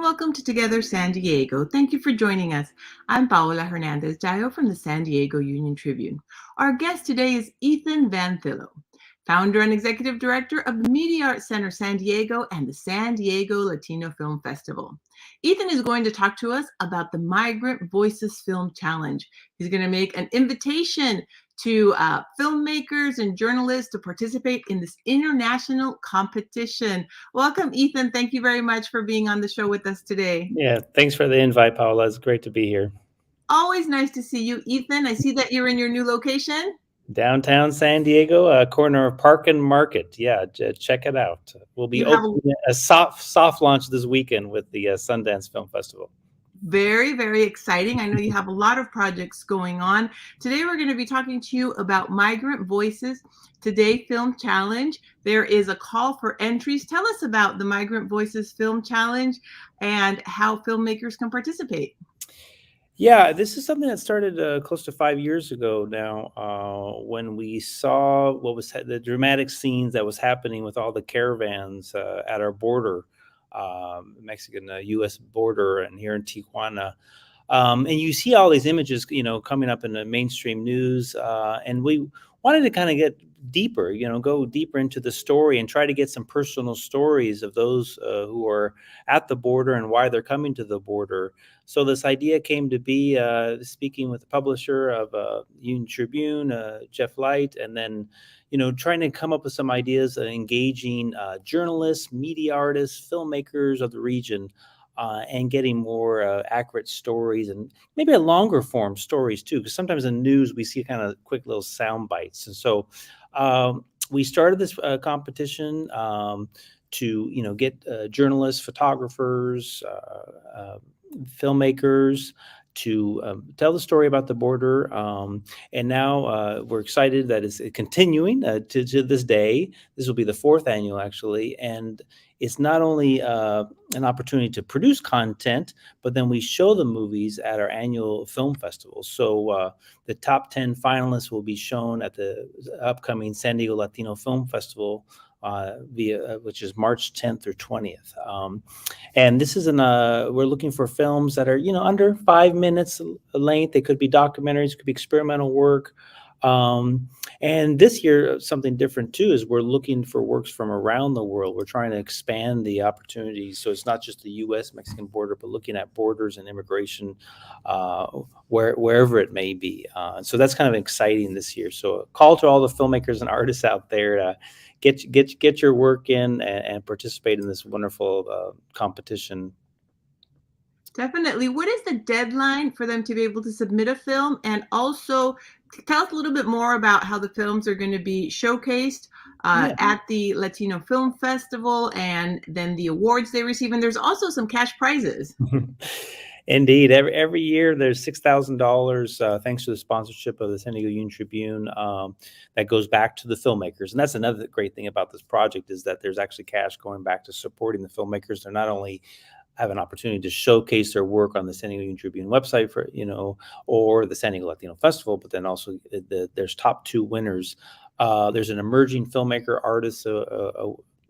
welcome to Together San Diego. Thank you for joining us. I'm Paola Hernandez-Dayo from the San Diego Union-Tribune. Our guest today is Ethan Van Thillo, founder and executive director of the Media Arts Center San Diego and the San Diego Latino Film Festival. Ethan is going to talk to us about the Migrant Voices Film Challenge. He's going to make an invitation to filmmakers and journalists to participate in this international competition. Welcome, Ethan. Thank you very much for being on the show with us today. Yeah, thanks for the invite, Paula. It's great to be here. Always nice to see you, Ethan. I see that you're in your new location. Downtown San Diego, corner of Park and Market. Yeah, check it out. We'll be opening a soft launch this weekend with the Sundance Film Festival. Very, very exciting. I know you have a lot of projects going on. Today, we're going to be talking to you about Migrant Voices Today Film Challenge. There is a call for entries. Tell us about the Migrant Voices Film Challenge and how filmmakers can participate. Yeah, this is something that started close to 5 years ago now, when we saw what was the dramatic scenes that was happening with all the caravans at our border, Mexican-U.S. border, and here in Tijuana. And you see all these images, coming up in the mainstream news, and we wanted to kind of get deeper, go deeper into the story and try to get some personal stories of those who are at the border and why they're coming to the border. So this idea came to be speaking with the publisher of Union-Tribune, Jeff Light, and then trying to come up with some ideas of engaging journalists, media artists, filmmakers of the region, and getting more accurate stories and maybe a longer form stories too, because sometimes in news we see kind of quick little sound bites. And so we started this competition to get journalists, photographers, filmmakers to tell the story about the border. And now we're excited that it's continuing to this day. This will be the fourth annual, actually. And it's not only an opportunity to produce content, but then we show the movies at our annual film festival. So the top 10 finalists will be shown at the upcoming San Diego Latino Film Festival, which is March 10th or 20th. And this is we're looking for films that are, under 5 minutes length. They could be documentaries, could be experimental work. And this year, something different too, is we're looking for works from around the world. We're trying to expand the opportunities. So it's not just the U.S.-Mexican border, but looking at borders and immigration wherever it may be. So that's kind of exciting this year. So a call to all the filmmakers and artists out there to get your work in and participate in this wonderful competition. Definitely. What is the deadline for them to be able to submit a film? And also tell us a little bit more about how the films are going to be showcased at the Latino Film Festival and then the awards they receive. And there's also some cash prizes. Indeed. Every year there's $6,000 thanks to the sponsorship of the San Diego Union-Tribune that goes back to the filmmakers. And that's another great thing about this project, is that there's actually cash going back to supporting the filmmakers. They're not only have an opportunity to showcase their work on the San Diego Union-Tribune website or the San Diego Latino Festival, but then also there's top 2 winners. There's an emerging filmmaker artist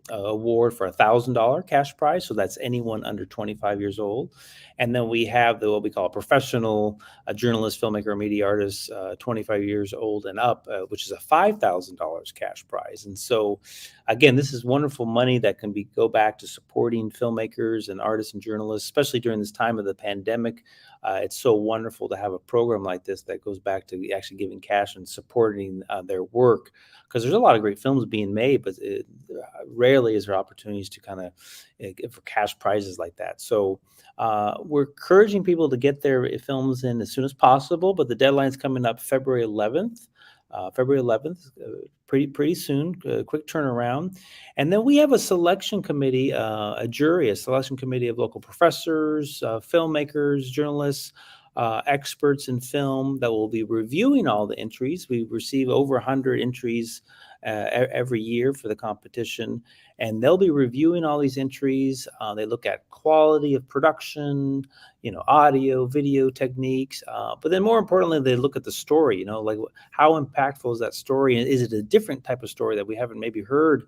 award for $1,000 cash prize. So that's anyone under 25 years old. And then we have what we call a professional journalist, filmmaker, or media artist, 25 years old and up, which is a $5,000 cash prize. And so, again, this is wonderful money that can go back to supporting filmmakers and artists and journalists, especially during this time of the pandemic. It's so wonderful to have a program like this that goes back to actually giving cash and supporting their work, because there's a lot of great films being made, but rarely is there opportunities to kind of for cash prizes like that. So we're encouraging people to get their films in as soon as possible, but the deadline is coming up February 11th. Pretty soon, quick turnaround. And then we have a selection committee, a selection committee of local professors, filmmakers, journalists, experts in film that will be reviewing all the entries. We receive over 100 entries every year for the competition, and they'll be reviewing all these entries. They look at quality of production, audio, video techniques, but then more importantly, they look at the story, like how impactful is that story? And is it a different type of story that we haven't maybe heard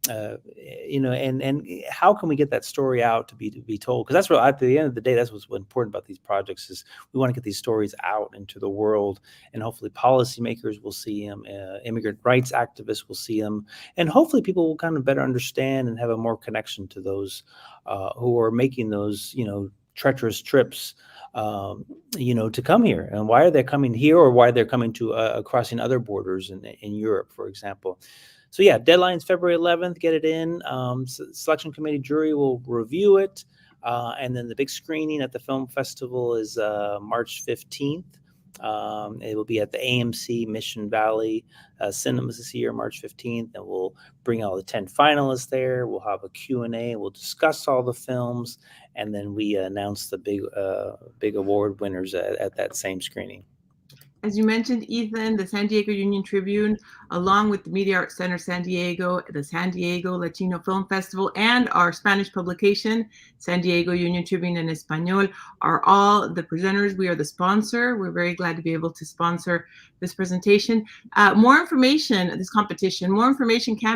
and how can we get that story out to be told? Because that's what, at the end of the day, that's what's important about these projects is we want to get these stories out into the world, and hopefully policymakers will see them, immigrant rights activists will see them, and hopefully people will kind of better understand and have a more connection to those who are making those, treacherous trips, to come here, and why are they coming here, or why they're coming to crossing other borders in Europe, for example. So yeah, deadline's February 11th. Get it in. Selection committee jury will review it, and then the big screening at the film festival is March 15th. It will be at the AMC Mission Valley Cinemas this year, March 15th, and we'll bring all the 10 finalists there. We'll have a Q&A. We'll discuss all the films, and then we announce the big award winners at that same screening. As you mentioned, Ethan, the San Diego Union-Tribune, along with the Media Arts Center San Diego, the San Diego Latino Film Festival, and our Spanish publication, San Diego Union-Tribune en Español, are all the presenters. We are the sponsor. We're very glad to be able to sponsor this presentation. More information can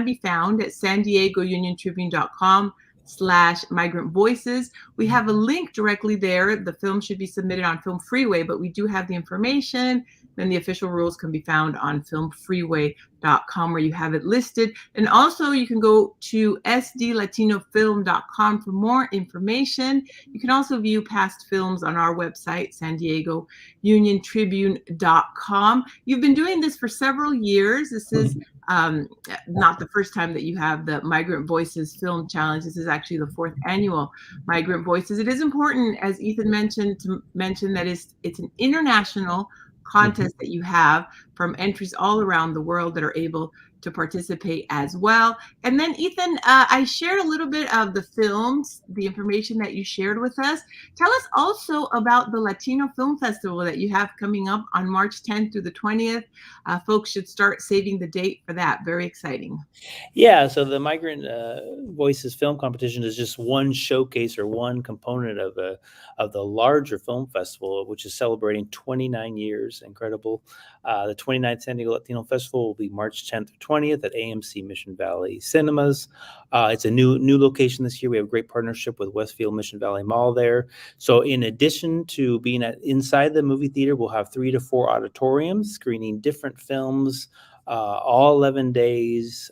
be found at SanDiegoUnionTribune.com/Migrant Voices. We have a link directly there. The film should be submitted on Film Freeway, but we do have the information. Then the official rules can be found on filmfreeway.com, where you have it listed. And also you can go to sdlatinofilm.com for more information. You can also view past films on our website, SanDiegoUnionTribune.com. You've been doing this for several years. This is not the first time that you have the Migrant Voices Film Challenge. This is actually the 4th annual Migrant Voices. It is important, as Ethan mentioned, to mention that it's an international contest that you have from entries all around the world that are able to participate as well. And then Ethan, I shared a little bit of the films, the information that you shared with us. Tell us also about the Latino Film Festival that you have coming up on March 10th through the 20th. Folks should start saving the date for that. Very exciting. Yeah, so the Migrant Voices Film Competition is just one showcase or one component of the larger film festival, which is celebrating 29 years. Incredible. The 29th San Diego Latino Festival will be March 10th through 20th at AMC Mission Valley Cinemas. It's a new location this year. We have a great partnership with Westfield Mission Valley Mall there. So in addition to being inside the movie theater, we'll have 3 to 4 auditoriums screening different films, all 11 days.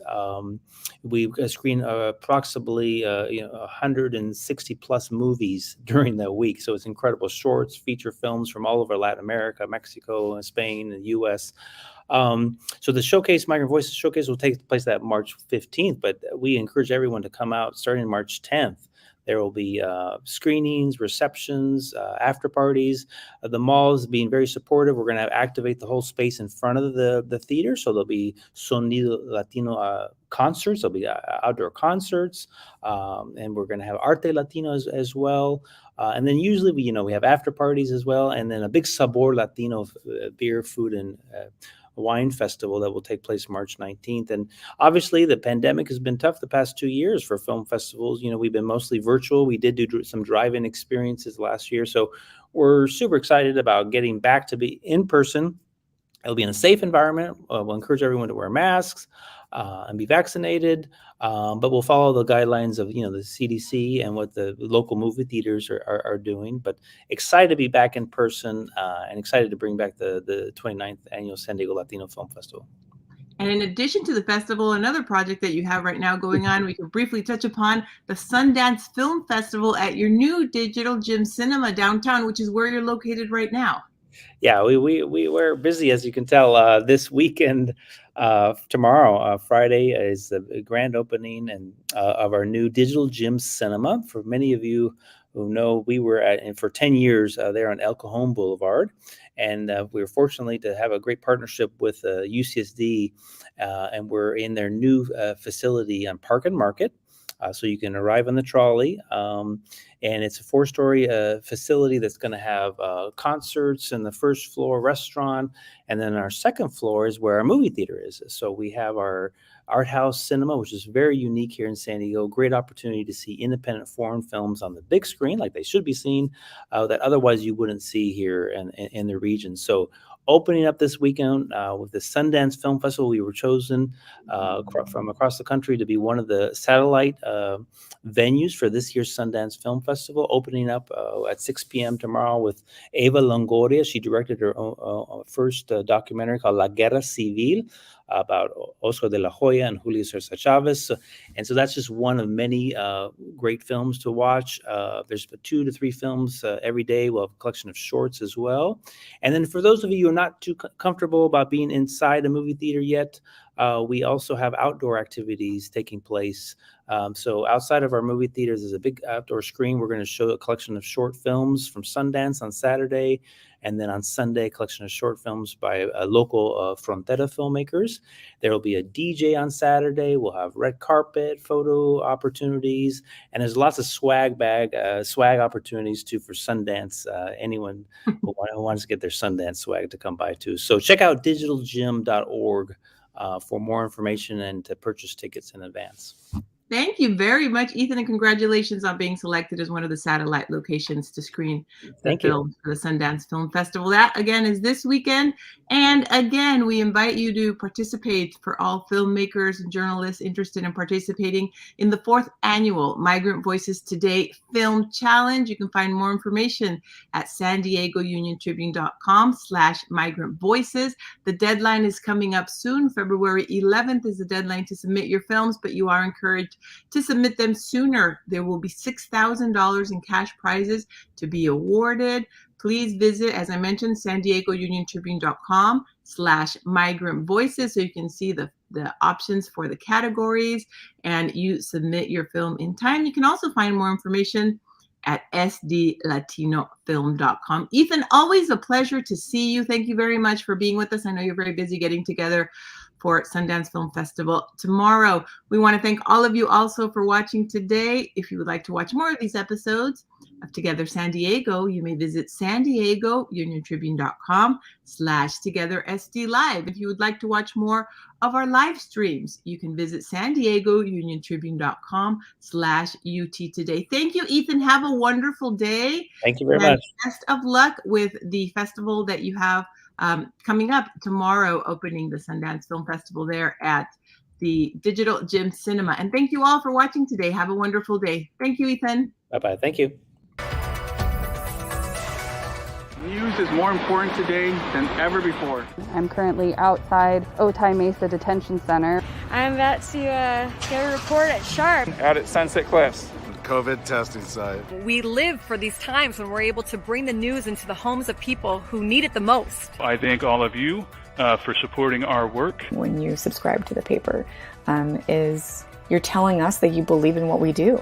We screen approximately 160 plus movies during the week. So it's incredible. Shorts, feature films from all over Latin America, Mexico, Spain, and the U.S. So the showcase, Migrant Voices Showcase, will take place that March 15th, but we encourage everyone to come out starting March 10th. There will be screenings, receptions, after parties. The mall is being very supportive. We're going to activate the whole space in front of the theater. So there'll be Sonido Latino concerts. There'll be outdoor concerts. And we're going to have Arte Latino as well. And then usually we have after parties as well. And then a big Sabor Latino beer, food, and wine festival that will take place March 19th. And obviously the pandemic has been tough the past 2 years for film festivals. We've been mostly virtual. We did do some drive-in experiences last year. So we're super excited about getting back to be in person. It'll be in a safe environment. We'll encourage everyone to wear masks and be vaccinated, but we'll follow the guidelines of the CDC and what the local movie theaters are doing. But excited to be back in person and excited to bring back the 29th annual San Diego Latino Film Festival. And in addition to the festival, another project that you have right now going on, we can briefly touch upon the Sundance Film Festival at your new Digital Gym Cinema downtown, which is where you're located right now. Yeah, we're busy, as you can tell. This weekend, tomorrow, Friday, is the grand opening of our new Digital Gym Cinema. For many of you who know, we were for 10 years there on El Cajon Boulevard, and we were fortunate to have a great partnership with UCSD, and we're in their new facility on Park and Market. So you can arrive on the trolley, and it's a 4-story facility that's going to have concerts in the first floor, restaurant, and then our second floor is where our movie theater is. So we have our art house cinema, which is very unique here in San Diego. Great opportunity to see independent foreign films on the big screen, like they should be seen, that otherwise you wouldn't see here in the region. So opening up this weekend with the Sundance Film Festival. We were chosen from across the country to be one of the satellite venues for this year's Sundance Film Festival, opening up at 6 p.m. tomorrow with Eva Longoria. She directed her first documentary called La Guerra Civil about Oscar de la Hoya and Julio Cesar Chavez. And so that's just one of many great films to watch. There's 2 to 3 films every day. We'll have a collection of shorts as well. And then for those of you who are not too comfortable about being inside a movie theater yet, we also have outdoor activities taking place. So outside of our movie theaters, there's a big outdoor screen. We're going to show a collection of short films from Sundance on Saturday. And then on Sunday, a collection of short films by local Frontera filmmakers. There will be a DJ on Saturday. We'll have red carpet photo opportunities. And there's lots of swag opportunities too for Sundance. Anyone who wants to get their Sundance swag to come by too. So check out digitaljim.org for more information and to purchase tickets in advance. Thank you very much, Ethan, and congratulations on being selected as one of the satellite locations to screen the film for the Sundance Film Festival. That, again, is this weekend. And again, we invite you to participate for all filmmakers and journalists interested in participating in the 4th annual Migrant Voices Today Film Challenge. You can find more information at san diego Union-Tribune.com/migrant voices. The deadline is coming up soon. February 11th is the deadline to submit your films, but you are encouraged to submit them sooner. There will be $6,000 in cash prizes to be awarded. Please visit, as I mentioned, san diego Union-Tribune.com/migrant voices so you can see the options for the categories and you submit your film in time. You can also find more information at sdlatinofilm.com. Ethan, always a pleasure to see you. Thank you very much for being with us. I know you're very busy getting together for Sundance Film Festival tomorrow. We want to thank all of you also for watching today. If you would like to watch more of these episodes of Together San Diego, you may visit san diego Union-Tribune.com/TogetherSDLive. If you would like to watch more of our live streams, you can visit san diego Union-Tribune.com/UT Today. Thank you, Ethan. Have a wonderful day. Thank you very much. Best of luck with the festival that you have coming up tomorrow, opening the Sundance Film Festival there at the Digital Gym Cinema. And thank you all for watching today. Have a wonderful day. Thank you, Ethan. Bye-bye. Thank you. News is more important today than ever before. I'm currently outside Otay Mesa Detention Center. I'm about to get a report at Sharp. Out at Sunset Cliffs. COVID testing site. We live for these times when we're able to bring the news into the homes of people who need it the most. I thank all of you for supporting our work. When you subscribe to the paper, you're telling us that you believe in what we do.